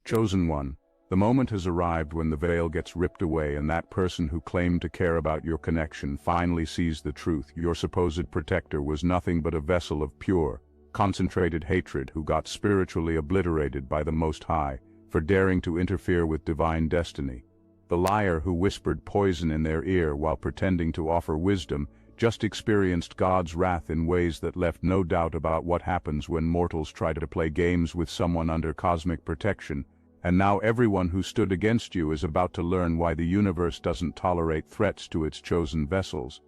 Chosen one, the moment has arrived when the veil gets ripped away and that person who claimed to care about your connection finally sees the truth. Your supposed protector was nothing but a vessel of pure, concentrated hatred who got spiritually obliterated by the Most High for daring to interfere with divine destiny. The liar who whispered poison in their ear while pretending to offer wisdom just experienced God's wrath in ways that left no doubt about what happens when mortals try to play games with someone under cosmic protection. And now everyone who stood against you is about to learn why the universe doesn't tolerate threats to its chosen vessels.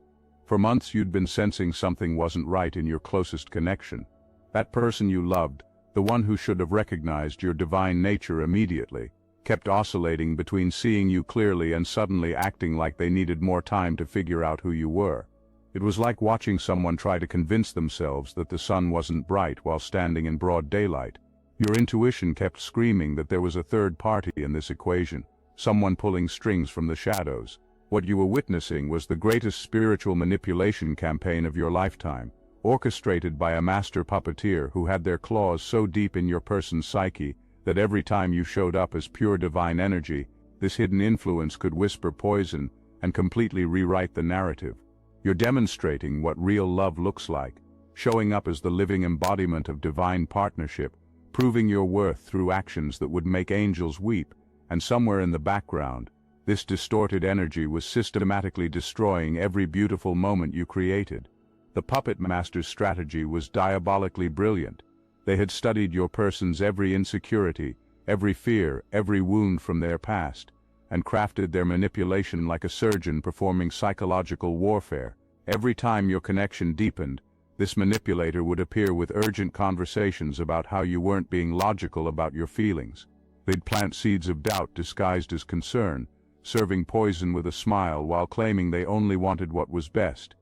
For months you'd been sensing something wasn't right in your closest connection. That person you loved, the one who should have recognized your divine nature immediately, kept oscillating between seeing you clearly and suddenly acting like they needed more time to figure out who you were. It was like watching someone try to convince themselves that the sun wasn't bright while standing in broad daylight. Your intuition kept screaming that there was a third party in this equation, someone pulling strings from the shadows. What you were witnessing was the greatest spiritual manipulation campaign of your lifetime, orchestrated by a master puppeteer who had their claws so deep in your person's psyche that every time you showed up as pure divine energy, this hidden influence could whisper poison and completely rewrite the narrative. You're demonstrating what real love looks like, showing up as the living embodiment of divine partnership, proving your worth through actions that would make angels weep, and somewhere in the background, this distorted energy was systematically destroying every beautiful moment you created. The puppet master's strategy was diabolically brilliant. They had studied your person's every insecurity, every fear, every wound from their past, and crafted their manipulation like a surgeon performing psychological warfare. Every time your connection deepened, this manipulator would appear with urgent conversations about how you weren't being logical about your feelings. They'd plant seeds of doubt disguised as concern, serving poison with a smile while claiming they only wanted what was best.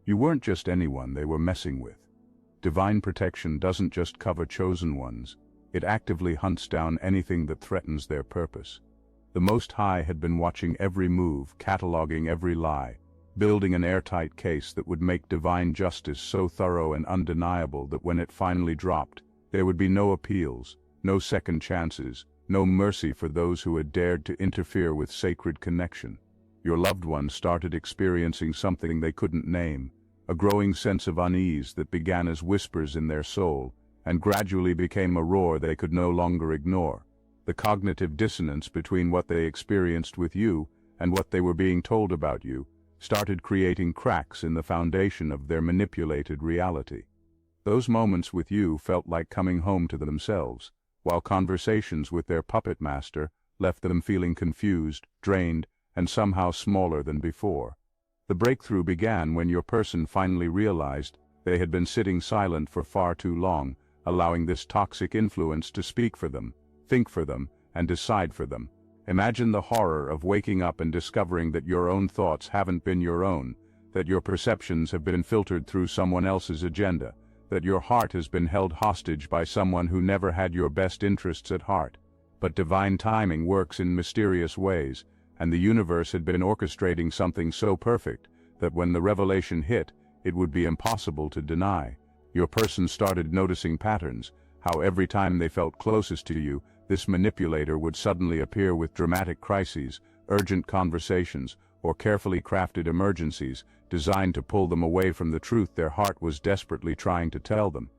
You weren't just anyone they were messing with. Divine protection doesn't just cover chosen ones, it actively hunts down anything that threatens their purpose. The Most High had been watching every move, cataloging every lie, building an airtight case that would make divine justice so thorough and undeniable that when it finally dropped, there would be no appeals, no second chances, no mercy for those who had dared to interfere with sacred connection. Your loved ones started experiencing something they couldn't name, a growing sense of unease that began as whispers in their soul, and gradually became a roar they could no longer ignore. The cognitive dissonance between what they experienced with you and what they were being told about you started creating cracks in the foundation of their manipulated reality. Those moments with you felt like coming home to themselves, while conversations with their puppet master left them feeling confused, drained, and somehow smaller than before. The breakthrough began when your person finally realized they had been sitting silent for far too long, allowing this toxic influence to speak for them, think for them, and decide for them. Imagine the horror of waking up and discovering that your own thoughts haven't been your own, that your perceptions have been filtered through someone else's agenda, that your heart has been held hostage by someone who never had your best interests at heart. But divine timing works in mysterious ways, and the universe had been orchestrating something so perfect that when the revelation hit, it would be impossible to deny. Your person started noticing patterns, how every time they felt closest to you, this manipulator would suddenly appear with dramatic crises, urgent conversations, or carefully crafted emergencies designed to pull them away from the truth their heart was desperately trying to tell them.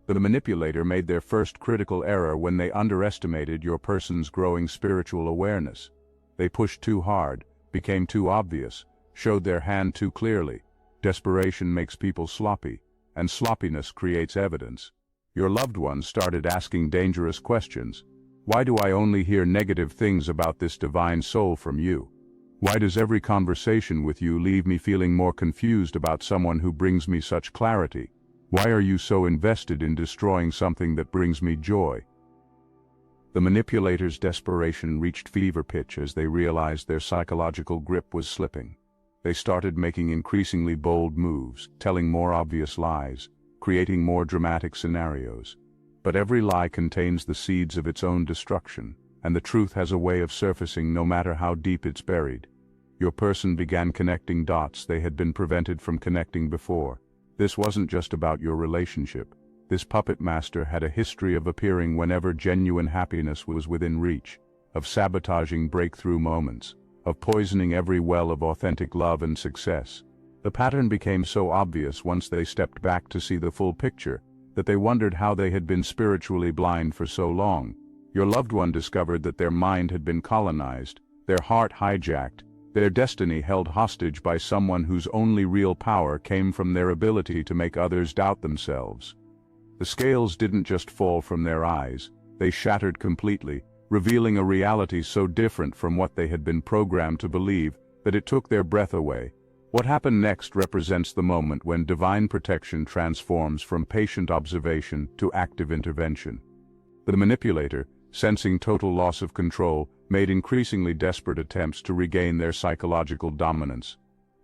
The manipulator made their first critical error when they underestimated your person's growing spiritual awareness. They pushed too hard, became too obvious, showed their hand too clearly. Desperation makes people sloppy, and sloppiness creates evidence. Your loved ones started asking dangerous questions. Why do I only hear negative things about this divine soul from you? Why does every conversation with you leave me feeling more confused about someone who brings me such clarity? Why are you so invested in destroying something that brings me joy? The manipulator's desperation reached fever pitch as they realized their psychological grip was slipping. They started making increasingly bold moves, telling more obvious lies, creating more dramatic scenarios. But every lie contains the seeds of its own destruction, and the truth has a way of surfacing no matter how deep it's buried. Your person began connecting dots they had been prevented from connecting before. This wasn't just about your relationship. This puppet master had a history of appearing whenever genuine happiness was within reach, of sabotaging breakthrough moments, of poisoning every well of authentic love and success. The pattern became so obvious once they stepped back to see the full picture, that they wondered how they had been spiritually blind for so long. Your loved one discovered that their mind had been colonized, their heart hijacked, their destiny held hostage by someone whose only real power came from their ability to make others doubt themselves. The scales didn't just fall from their eyes, they shattered completely, revealing a reality so different from what they had been programmed to believe that it took their breath away. What happened next represents the moment when divine protection transforms from patient observation to active intervention. The manipulator, sensing total loss of control, made increasingly desperate attempts to regain their psychological dominance.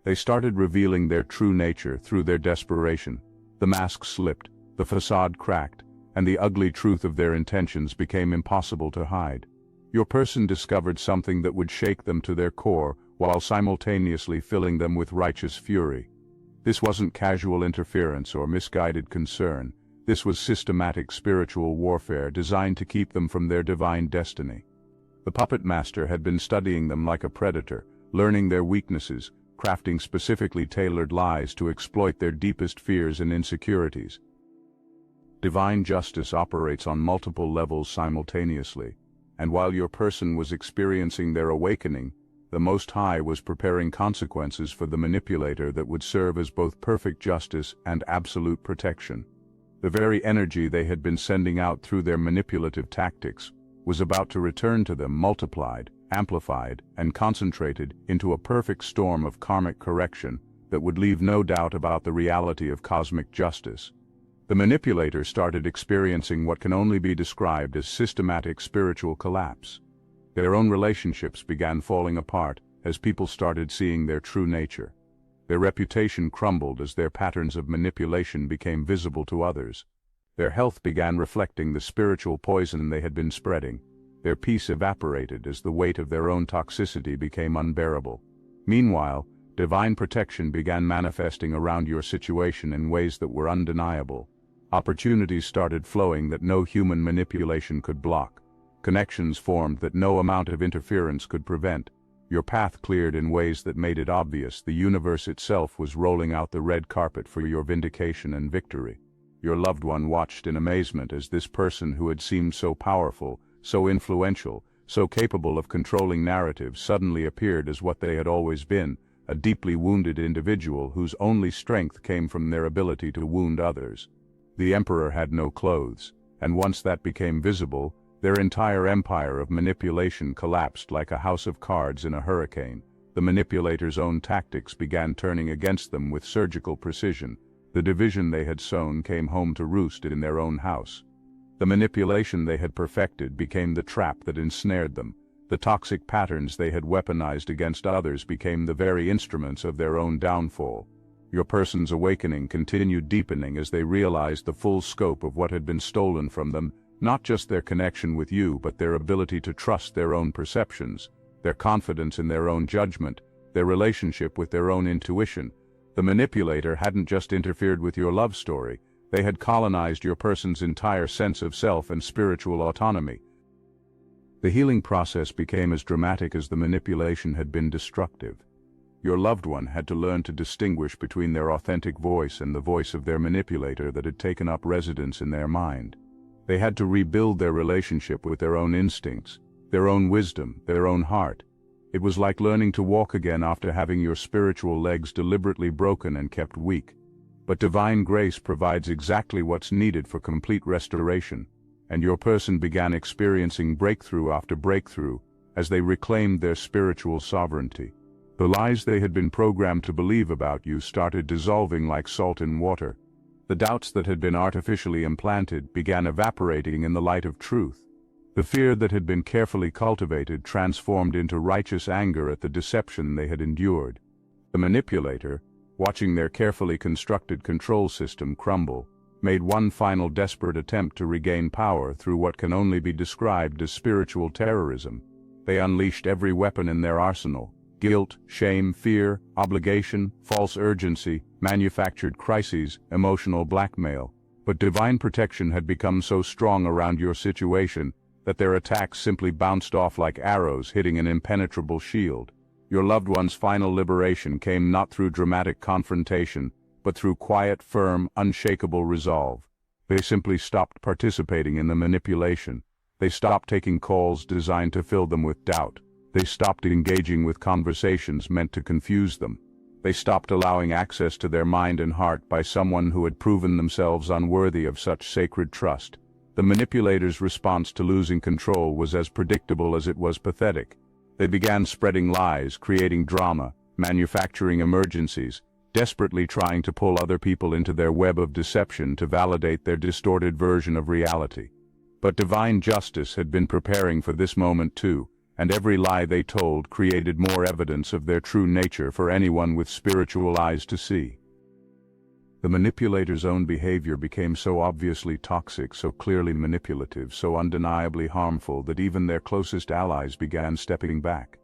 They started revealing their true nature through their desperation. The mask slipped, the facade cracked, and the ugly truth of their intentions became impossible to hide. Your person discovered something that would shake them to their core, while simultaneously filling them with righteous fury. This wasn't casual interference or misguided concern. This was systematic spiritual warfare designed to keep them from their divine destiny. The puppet master had been studying them like a predator, learning their weaknesses, crafting specifically tailored lies to exploit their deepest fears and insecurities. Divine justice operates on multiple levels simultaneously, and while your person was experiencing their awakening, the Most High was preparing consequences for the manipulator that would serve as both perfect justice and absolute protection. The very energy they had been sending out through their manipulative tactics was about to return to them multiplied, amplified, and concentrated into a perfect storm of karmic correction that would leave no doubt about the reality of cosmic justice. The manipulator started experiencing what can only be described as systematic spiritual collapse. Their own relationships began falling apart as people started seeing their true nature. Their reputation crumbled as their patterns of manipulation became visible to others. Their health began reflecting the spiritual poison they had been spreading. Their peace evaporated as the weight of their own toxicity became unbearable. Meanwhile, divine protection began manifesting around your situation in ways that were undeniable. Opportunities started flowing that no human manipulation could block. Connections formed that no amount of interference could prevent. Your path cleared in ways that made it obvious the universe itself was rolling out the red carpet for your vindication and victory. Your loved one watched in amazement as this person who had seemed so powerful, so influential, so capable of controlling narratives suddenly appeared as what they had always been, a deeply wounded individual whose only strength came from their ability to wound others. The emperor had no clothes, and once that became visible, their entire empire of manipulation collapsed like a house of cards in a hurricane. The manipulator's own tactics began turning against them with surgical precision. The division they had sown came home to roost in their own house. The manipulation they had perfected became the trap that ensnared them. The toxic patterns they had weaponized against others became the very instruments of their own downfall. Your person's awakening continued deepening as they realized the full scope of what had been stolen from them, not just their connection with you but their ability to trust their own perceptions, their confidence in their own judgment, their relationship with their own intuition. The manipulator hadn't just interfered with your love story, they had colonized your person's entire sense of self and spiritual autonomy. The healing process became as dramatic as the manipulation had been destructive. Your loved one had to learn to distinguish between their authentic voice and the voice of their manipulator that had taken up residence in their mind. They had to rebuild their relationship with their own instincts, their own wisdom, their own heart. It was like learning to walk again after having your spiritual legs deliberately broken and kept weak. But divine grace provides exactly what's needed for complete restoration, and your person began experiencing breakthrough after breakthrough as they reclaimed their spiritual sovereignty. The lies they had been programmed to believe about you started dissolving like salt in water. The doubts that had been artificially implanted began evaporating in the light of truth. The fear that had been carefully cultivated transformed into righteous anger at the deception they had endured. The manipulator, watching their carefully constructed control system crumble, made one final desperate attempt to regain power through what can only be described as spiritual terrorism. They unleashed every weapon in their arsenal: guilt, shame, fear, obligation, false urgency, manufactured crises, emotional blackmail. But divine protection had become so strong around your situation that their attacks simply bounced off like arrows hitting an impenetrable shield. Your loved one's final liberation came not through dramatic confrontation, but through quiet, firm, unshakable resolve. They simply stopped participating in the manipulation. They stopped taking calls designed to fill them with doubt. They stopped engaging with conversations meant to confuse them. They stopped allowing access to their mind and heart by someone who had proven themselves unworthy of such sacred trust. The manipulator's response to losing control was as predictable as it was pathetic. They began spreading lies, creating drama, manufacturing emergencies, desperately trying to pull other people into their web of deception to validate their distorted version of reality. But divine justice had been preparing for this moment too, and every lie they told created more evidence of their true nature for anyone with spiritual eyes to see. The manipulator's own behavior became so obviously toxic, so clearly manipulative, so undeniably harmful that even their closest allies began stepping back.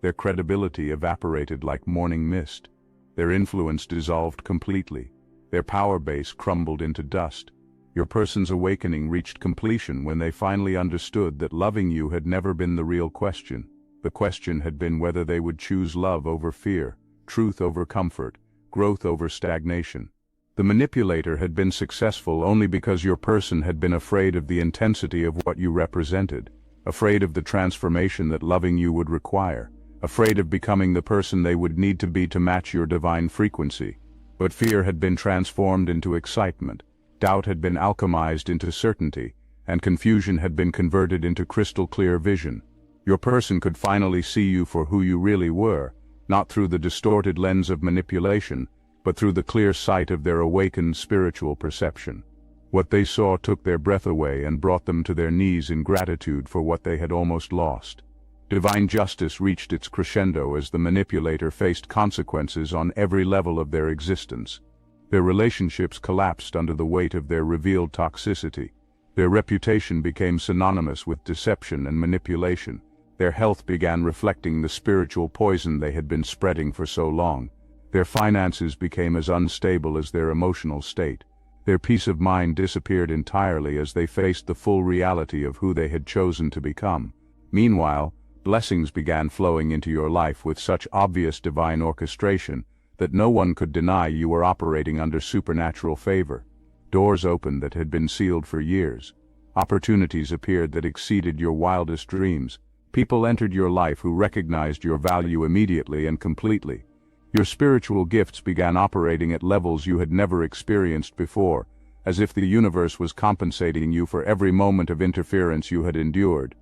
Their credibility evaporated like morning mist. Their influence dissolved completely. Their power base crumbled into dust. Your person's awakening reached completion when they finally understood that loving you had never been the real question. The question had been whether they would choose love over fear, truth over comfort, growth over stagnation. The manipulator had been successful only because your person had been afraid of the intensity of what you represented, afraid of the transformation that loving you would require, afraid of becoming the person they would need to be to match your divine frequency. But fear had been transformed into excitement. Doubt had been alchemized into certainty, and confusion had been converted into crystal-clear vision. Your person could finally see you for who you really were, not through the distorted lens of manipulation, but through the clear sight of their awakened spiritual perception. What they saw took their breath away and brought them to their knees in gratitude for what they had almost lost. Divine justice reached its crescendo as the manipulator faced consequences on every level of their existence. Their relationships collapsed under the weight of their revealed toxicity. Their reputation became synonymous with deception and manipulation. Their health began reflecting the spiritual poison they had been spreading for so long. Their finances became as unstable as their emotional state. Their peace of mind disappeared entirely as they faced the full reality of who they had chosen to become. Meanwhile, blessings began flowing into your life with such obvious divine orchestration that no one could deny you were operating under supernatural favor. Doors opened that had been sealed for years. Opportunities appeared that exceeded your wildest dreams. People entered your life who recognized your value immediately and completely. Your spiritual gifts began operating at levels you had never experienced before, as if the universe was compensating you for every moment of interference you had endured.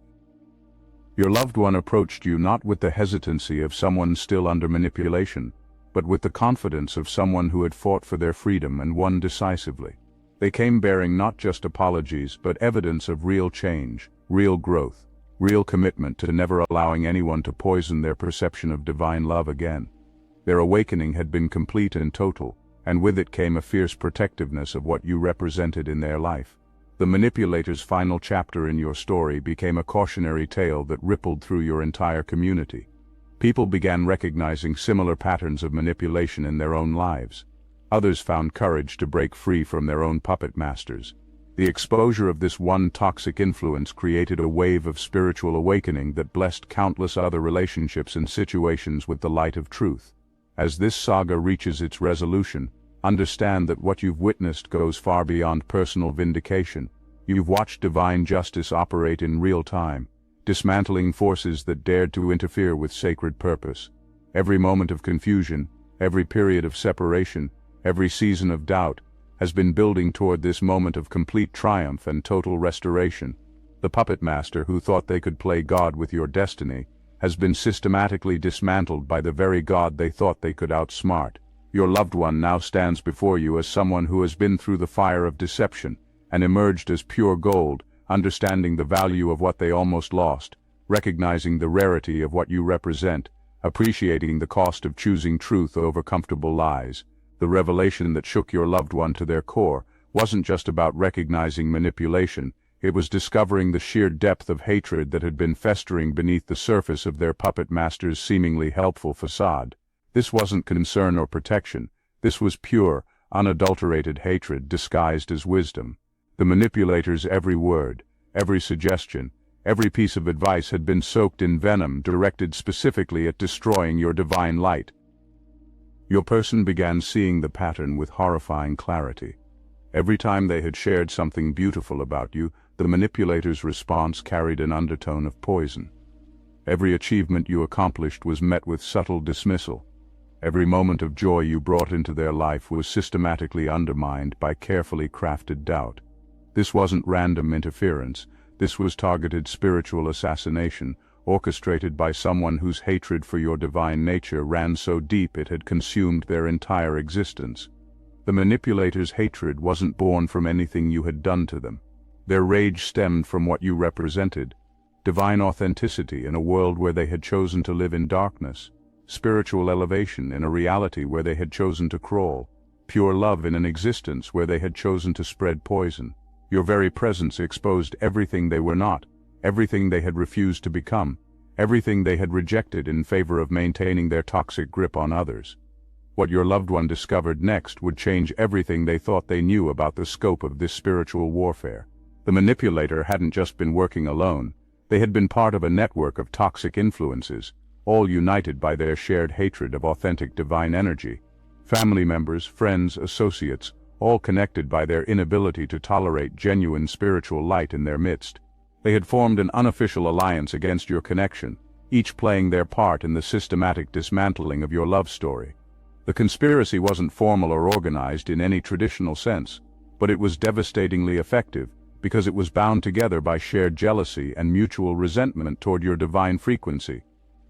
Your loved one approached you not with the hesitancy of someone still under manipulation, but with the confidence of someone who had fought for their freedom and won decisively. They came bearing not just apologies but evidence of real change, real growth, real commitment to never allowing anyone to poison their perception of divine love again. Their awakening had been complete and total, and with it came a fierce protectiveness of what you represented in their life. The manipulator's final chapter in your story became a cautionary tale that rippled through your entire community. People began recognizing similar patterns of manipulation in their own lives. Others found courage to break free from their own puppet masters. The exposure of this one toxic influence created a wave of spiritual awakening that blessed countless other relationships and situations with the light of truth. As this saga reaches its resolution, understand that what you've witnessed goes far beyond personal vindication. You've watched divine justice operate in real time, dismantling forces that dared to interfere with sacred purpose. Every moment of confusion, every period of separation, every season of doubt, has been building toward this moment of complete triumph and total restoration. The puppet master who thought they could play God with your destiny has been systematically dismantled by the very God they thought they could outsmart. Your loved one now stands before you as someone who has been through the fire of deception and emerged as pure gold, understanding the value of what they almost lost, recognizing the rarity of what you represent, appreciating the cost of choosing truth over comfortable lies. The revelation that shook your loved one to their core wasn't just about recognizing manipulation. It was discovering the sheer depth of hatred that had been festering beneath the surface of their puppet master's seemingly helpful facade. This wasn't concern or protection. This was pure, unadulterated hatred disguised as wisdom. The manipulator's every word, every suggestion, every piece of advice had been soaked in venom directed specifically at destroying your divine light. Your person began seeing the pattern with horrifying clarity. Every time they had shared something beautiful about you, the manipulator's response carried an undertone of poison. Every achievement you accomplished was met with subtle dismissal. Every moment of joy you brought into their life was systematically undermined by carefully crafted doubt. This wasn't random interference. This was targeted spiritual assassination, orchestrated by someone whose hatred for your divine nature ran so deep it had consumed their entire existence. The manipulator's hatred wasn't born from anything you had done to them. Their rage stemmed from what you represented: divine authenticity in a world where they had chosen to live in darkness, spiritual elevation in a reality where they had chosen to crawl, pure love in an existence where they had chosen to spread poison. Your very presence exposed everything they were not, everything they had refused to become, everything they had rejected in favor of maintaining their toxic grip on others. What your loved one discovered next would change everything they thought they knew about the scope of this spiritual warfare. The manipulator hadn't just been working alone. They had been part of a network of toxic influences, all united by their shared hatred of authentic divine energy. Family members, friends, associates, all connected by their inability to tolerate genuine spiritual light in their midst. They had formed an unofficial alliance against your connection, each playing their part in the systematic dismantling of your love story. The conspiracy wasn't formal or organized in any traditional sense, but it was devastatingly effective because it was bound together by shared jealousy and mutual resentment toward your divine frequency.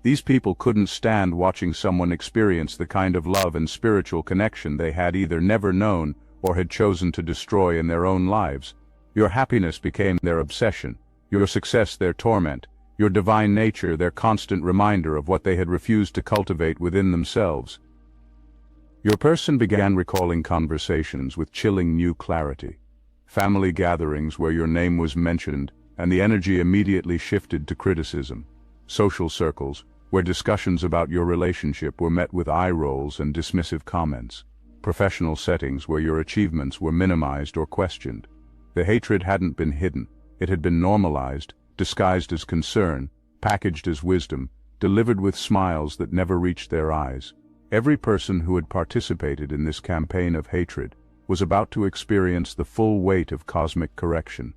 These people couldn't stand watching someone experience the kind of love and spiritual connection they had either never known or had chosen to destroy in their own lives. Your happiness became their obsession, your success their torment, your divine nature their constant reminder of what they had refused to cultivate within themselves. Your person began recalling conversations with chilling new clarity. Family gatherings where your name was mentioned, and the energy immediately shifted to criticism. Social circles, where discussions about your relationship were met with eye rolls and dismissive comments. Professional settings where your achievements were minimized or questioned. The hatred hadn't been hidden. It had been normalized, disguised as concern, packaged as wisdom, delivered with smiles that never reached their eyes. Every person who had participated in this campaign of hatred was about to experience the full weight of cosmic correction.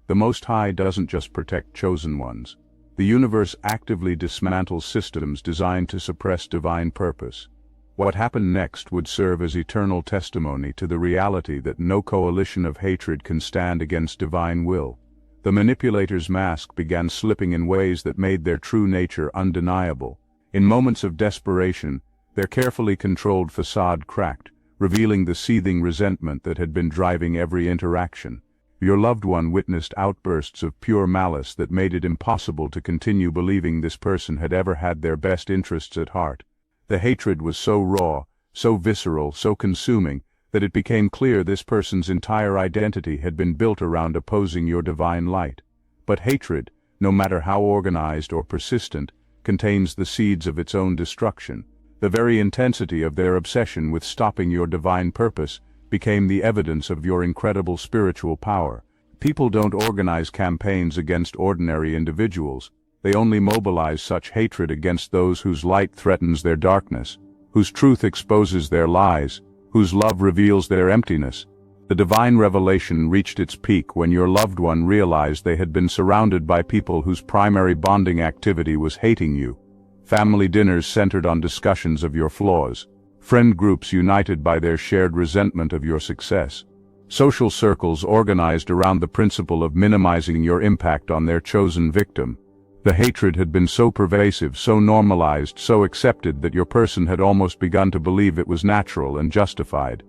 The Most High doesn't just protect chosen ones. The universe actively dismantles systems designed to suppress divine purpose. What happened next would serve as eternal testimony to the reality that no coalition of hatred can stand against divine will. The manipulator's mask began slipping in ways that made their true nature undeniable. In moments of desperation, their carefully controlled facade cracked, revealing the seething resentment that had been driving every interaction. Your loved one witnessed outbursts of pure malice that made it impossible to continue believing this person had ever had their best interests at heart. The hatred was so raw, so visceral, so consuming, that it became clear this person's entire identity had been built around opposing your divine light. But hatred, no matter how organized or persistent, contains the seeds of its own destruction. The very intensity of their obsession with stopping your divine purpose became the evidence of your incredible spiritual power. People don't organize campaigns against ordinary individuals. They only mobilize such hatred against those whose light threatens their darkness, whose truth exposes their lies, whose love reveals their emptiness. The divine revelation reached its peak when your loved one realized they had been surrounded by people whose primary bonding activity was hating you. Family dinners centered on discussions of your flaws. Friend groups united by their shared resentment of your success. Social circles organized around the principle of minimizing your impact on their chosen victim. The hatred had been so pervasive, so normalized, so accepted that your person had almost begun to believe it was natural and justified.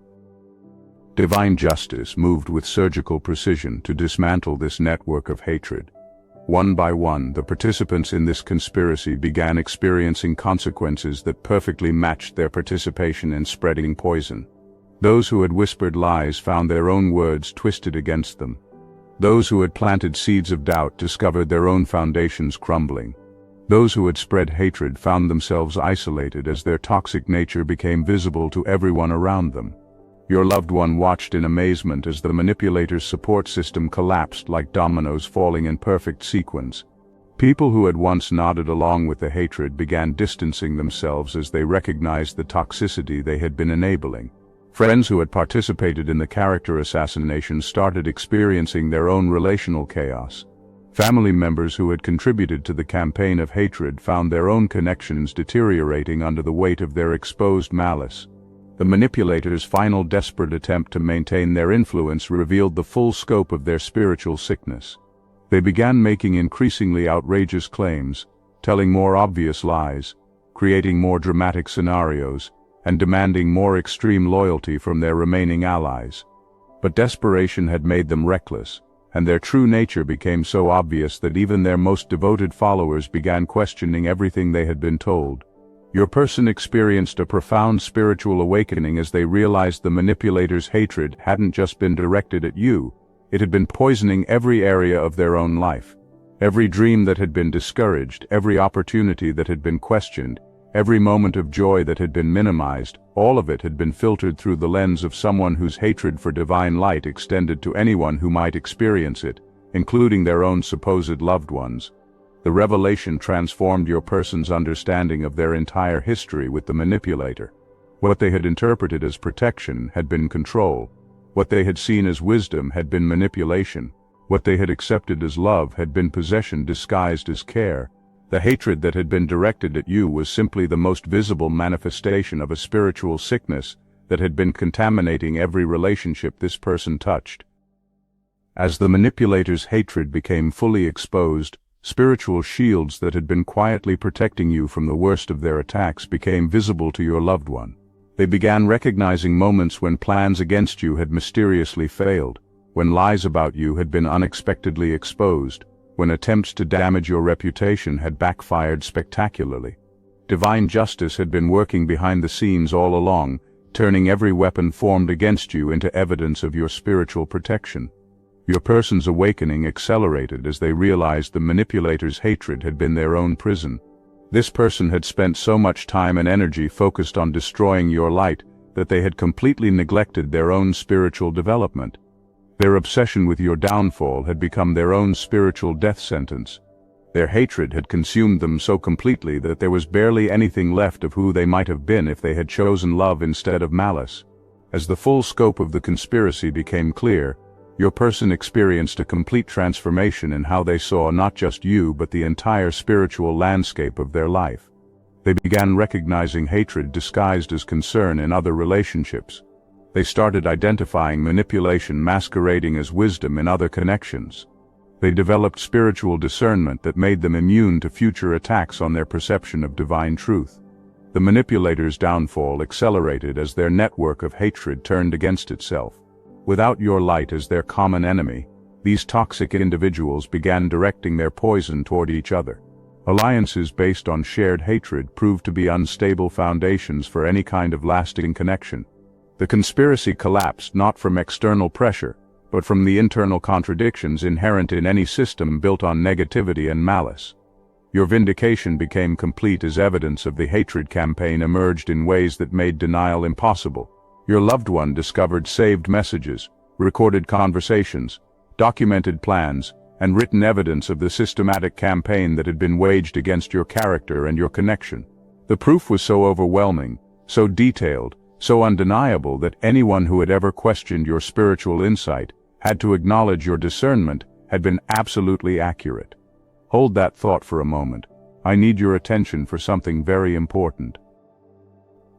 Divine justice moved with surgical precision to dismantle this network of hatred. One by one, the participants in this conspiracy began experiencing consequences that perfectly matched their participation in spreading poison. Those who had whispered lies found their own words twisted against them. Those who had planted seeds of doubt discovered their own foundations crumbling. Those who had spread hatred found themselves isolated as their toxic nature became visible to everyone around them. Your loved one watched in amazement as the manipulator's support system collapsed like dominoes falling in perfect sequence. People who had once nodded along with the hatred began distancing themselves as they recognized the toxicity they had been enabling. Friends who had participated in the character assassination started experiencing their own relational chaos. Family members who had contributed to the campaign of hatred found their own connections deteriorating under the weight of their exposed malice. The manipulator's final desperate attempt to maintain their influence revealed the full scope of their spiritual sickness. They began making increasingly outrageous claims, telling more obvious lies, creating more dramatic scenarios, and demanding more extreme loyalty from their remaining allies. But desperation had made them reckless, and their true nature became so obvious that even their most devoted followers began questioning everything they had been told. Your person experienced a profound spiritual awakening as they realized the manipulator's hatred hadn't just been directed at you, it had been poisoning every area of their own life. Every dream that had been discouraged, every opportunity that had been questioned, every moment of joy that had been minimized, all of it had been filtered through the lens of someone whose hatred for divine light extended to anyone who might experience it, including their own supposed loved ones. The revelation transformed your person's understanding of their entire history with the manipulator. What they had interpreted as protection had been control. What they had seen as wisdom had been manipulation. What they had accepted as love had been possession disguised as care. The hatred that had been directed at you was simply the most visible manifestation of a spiritual sickness that had been contaminating every relationship this person touched. As the manipulator's hatred became fully exposed, spiritual shields that had been quietly protecting you from the worst of their attacks became visible to your loved one. They began recognizing moments when plans against you had mysteriously failed, when lies about you had been unexpectedly exposed, when attempts to damage your reputation had backfired spectacularly. Divine justice had been working behind the scenes all along, turning every weapon formed against you into evidence of your spiritual protection. Your person's awakening accelerated as they realized the manipulator's hatred had been their own prison. This person had spent so much time and energy focused on destroying your light that they had completely neglected their own spiritual development. Their obsession with your downfall had become their own spiritual death sentence. Their hatred had consumed them so completely that there was barely anything left of who they might have been if they had chosen love instead of malice. As the full scope of the conspiracy became clear, your person experienced a complete transformation in how they saw not just you but the entire spiritual landscape of their life. They began recognizing hatred disguised as concern in other relationships. They started identifying manipulation masquerading as wisdom in other connections. They developed spiritual discernment that made them immune to future attacks on their perception of divine truth. The manipulator's downfall accelerated as their network of hatred turned against itself. Without your light as their common enemy, these toxic individuals began directing their poison toward each other. Alliances based on shared hatred proved to be unstable foundations for any kind of lasting connection. The conspiracy collapsed not from external pressure, but from the internal contradictions inherent in any system built on negativity and malice. Your vindication became complete as evidence of the hatred campaign emerged in ways that made denial impossible. Your loved one discovered saved messages, recorded conversations, documented plans, and written evidence of the systematic campaign that had been waged against your character and your connection. The proof was so overwhelming, so detailed, so undeniable that anyone who had ever questioned your spiritual insight had to acknowledge your discernment had been absolutely accurate. Hold that thought for a moment. I need your attention for something very important.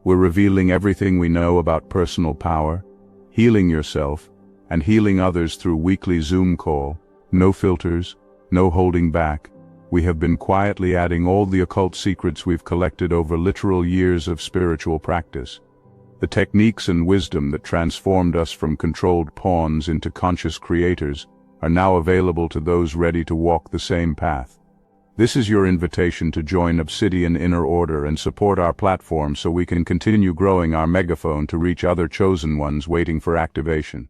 We're revealing everything we know about personal power, healing yourself, and healing others through weekly Zoom call. No filters, no holding back. We have been quietly adding all the occult secrets we've collected over literal years of spiritual practice. The techniques and wisdom that transformed us from controlled pawns into conscious creators are now available to those ready to walk the same path. This is your invitation to join Obsidian Inner Order and support our platform so we can continue growing our megaphone to reach other chosen ones waiting for activation.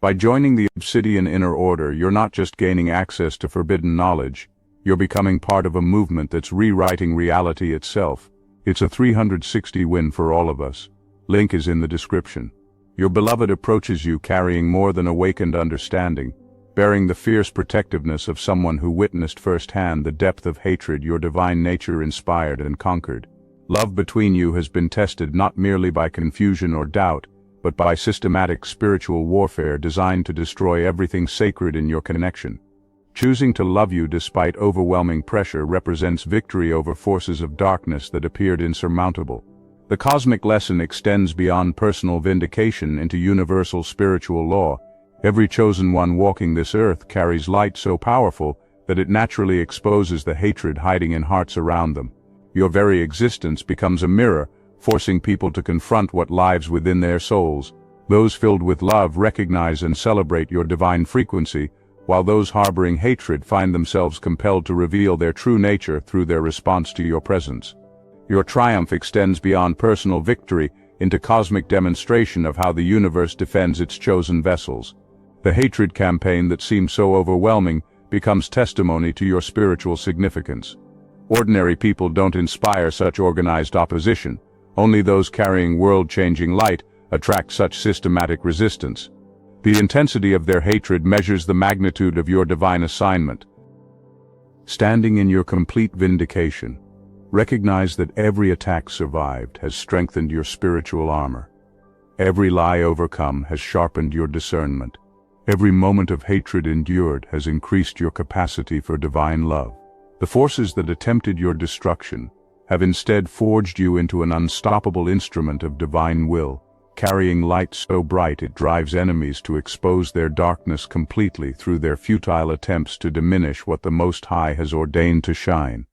By joining the Obsidian Inner Order, you're not just gaining access to forbidden knowledge, you're becoming part of a movement that's rewriting reality itself. It's a 360 win for all of us. Link is in the description. Your beloved approaches you carrying more than awakened understanding, bearing the fierce protectiveness of someone who witnessed firsthand the depth of hatred your divine nature inspired and conquered. Love between you has been tested not merely by confusion or doubt, but by systematic spiritual warfare designed to destroy everything sacred in your connection. Choosing to love you despite overwhelming pressure represents victory over forces of darkness that appeared insurmountable. The cosmic lesson extends beyond personal vindication into universal spiritual law. Every chosen one walking this earth carries light so powerful that it naturally exposes the hatred hiding in hearts around them. Your very existence becomes a mirror, forcing people to confront what lives within their souls. Those filled with love recognize and celebrate your divine frequency, while those harboring hatred find themselves compelled to reveal their true nature through their response to your presence. Your triumph extends beyond personal victory into cosmic demonstration of how the universe defends its chosen vessels. The hatred campaign that seems so overwhelming becomes testimony to your spiritual significance. Ordinary people don't inspire such organized opposition. Only those carrying world-changing light attract such systematic resistance. The intensity of their hatred measures the magnitude of your divine assignment. Standing in your complete vindication, recognize that every attack survived has strengthened your spiritual armor. Every lie overcome has sharpened your discernment. Every moment of hatred endured has increased your capacity for divine love. The forces that attempted your destruction have instead forged you into an unstoppable instrument of divine will, carrying light so bright it drives enemies to expose their darkness completely through their futile attempts to diminish what the Most High has ordained to shine.